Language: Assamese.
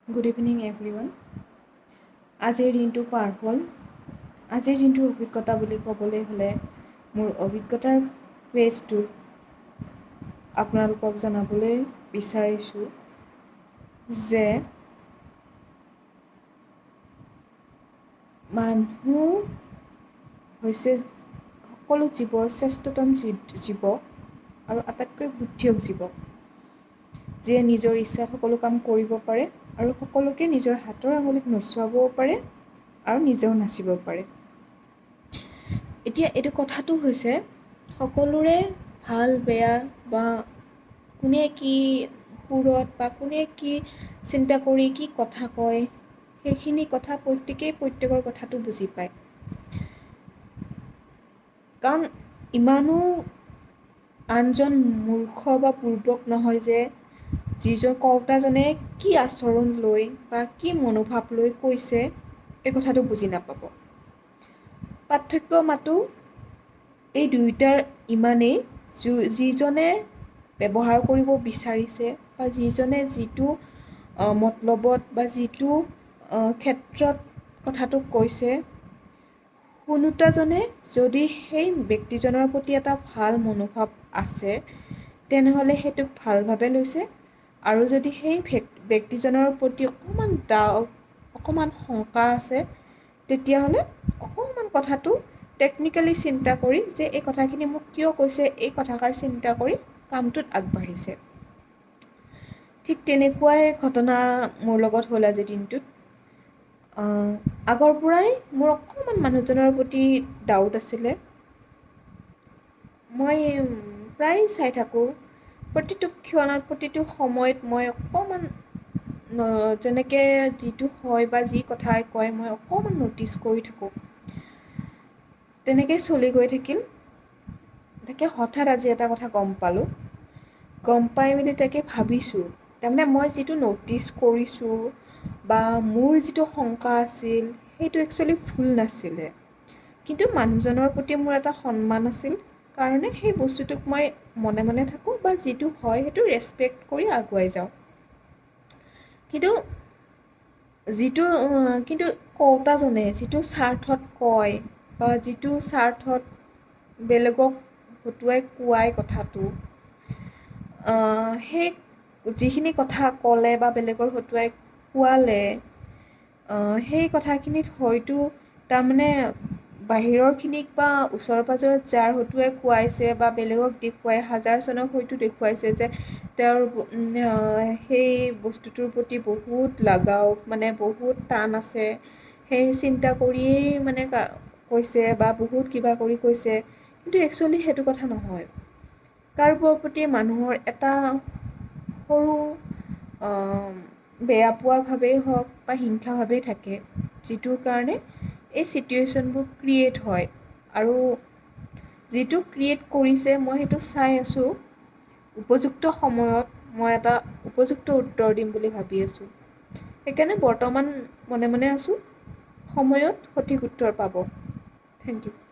Good evening everyone. আজিৰ দিনটো পাৰ হ'ল। আজিৰ দিনটোৰ অভিজ্ঞতা বুলি ক'বলৈ হ'লে মোৰ অভিজ্ঞতাৰ পেজটো আপোনালোকক জনাবলৈ বিচাৰিছোঁ যে মানুহ হৈছে সকলো জীৱৰ শ্ৰেষ্ঠতম জীৱ আৰু আটাইতকৈ বুদ্ধিয়ক জীৱ, যিয়ে নিজৰ ইচ্ছাত সকলো কাম কৰিব পাৰে আৰু সকলোকে নিজৰ হাতৰ আঙুলিত নচুৱাবও পাৰে আৰু নিজেও নাচিব পাৰে। এতিয়া এইটো কথাটো হৈছে সকলোৰে ভাল বেয়া বা কোনে কি সুৰত বা কোনে কি চিন্তা কৰি কি কথা কয়, সেইখিনি কথা প্ৰত্যেকেই প্ৰত্যেকৰ কথাটো বুজি পায়। কাৰণ ইমানো আনজন মূৰ্খ বা বুৰ্বক নহয় যে যিজন কওঁতাজনে কি আচৰণ লৈ বা কি মনোভাৱ লৈ কৈছে এই কথাটো বুজি নাপাব। পাৰ্থক্য মাথো এই দুয়োটাৰ ইমানেই, যিজনে ব্যৱহাৰ কৰিব বিচাৰিছে বা যিজনে যিটো মতলবত বা যিটো ক্ষেত্ৰত কথাটো কৈছে, শুনোতাজনে যদি সেই ব্যক্তিজনৰ প্ৰতি এটা ভাল মনোভাৱ আছে তেনেহ'লে সেইটোক ভালভাৱে লৈছে, আৰু যদি সেই ব্যক্তিজনৰ প্ৰতি অকণমান শংকা আছে তেতিয়াহ'লে অকণমান কথাটো টেকনিকেলি চিন্তা কৰি যে এই কথাখিনি মোক কিয় কৈছে এই কথাষাৰ চিন্তা কৰি কামটোত আগবাঢ়িছে। ঠিক তেনেকুৱাই ঘটনা মোৰ লগত হ'ল আজিৰ দিনটোত। আগৰ পৰাই মোৰ অকণমান মানুহজনৰ প্ৰতি ডাউট আছিলে। মই প্ৰায় চাই থাকোঁ, প্ৰতিটো ক্ষণত প্ৰতিটো সময়ত মই অকণমান যেনেকৈ যিটো হয় বা যি কথাই কয় মই অকণমান ন'টিচ কৰি থাকোঁ। তেনেকৈ চলি গৈ থাকিল। তাকে হঠাৎ আজি এটা কথা গম পালোঁ। গম পাই মেলি তাকে ভাবিছোঁ, তাৰমানে মই যিটো ন'টিচ কৰিছোঁ বা মোৰ যিটো শংকা আছিল সেইটো একচুৱেলি ভুল নাছিলে, কিন্তু মানুহজনৰ প্ৰতি মোৰ এটা সন্মান আছিল কাৰণে সেই বস্তুটোক মই মনে মনে থাকোঁ বা যিটো হয় সেইটো ৰেচপেক্ট কৰি আগুৱাই যাওঁ। কিন্তু কওঁতাজনে যিটো স্বাৰ্থত কয় বা যিটো স্বাৰ্থত বেলেগক হতুৱাই কোৱাই কথাটো, সেই যিখিনি কথা ক'লে বা বেলেগৰ হতুৱাই কোৱালে, সেই কথাখিনিত হয়তো তাৰমানে বাহিৰৰখিনিক বা ওচৰ পাজৰত যাৰ হতুৱাই কোৱাইছে বা বেলেগক দেখুৱাই হাজাৰজনক হয়তো দেখুৱাইছে যে তেওঁৰ সেই বস্তুটোৰ প্ৰতি বহুত লাগাও, মানে বহুত টান আছে, সেই চিন্তা কৰিয়েই মানে কৈছে বা বহুত কিবা কৰি কৈছে, কিন্তু একচুৱেলি সেইটো কথা নহয়। কাৰোবাৰ প্ৰতি মানুহৰ এটা সৰু বেয়া পোৱা ভাৱেই হওক বা হিংসা ভাৱেই থাকে, যিটোৰ কাৰণে এই চিটুৱেশ্যনবোৰ ক্ৰিয়েট হয়। আৰু যিটো ক্ৰিয়েট কৰিছে মই সেইটো চাই আছোঁ, উপযুক্ত সময়ত মই এটা উপযুক্ত উত্তৰ দিম বুলি ভাবি আছোঁ। সেইকাৰণে বৰ্তমান মনে মনে আছোঁ, সময়ত সঠিক উত্তৰ পাব। Thank U.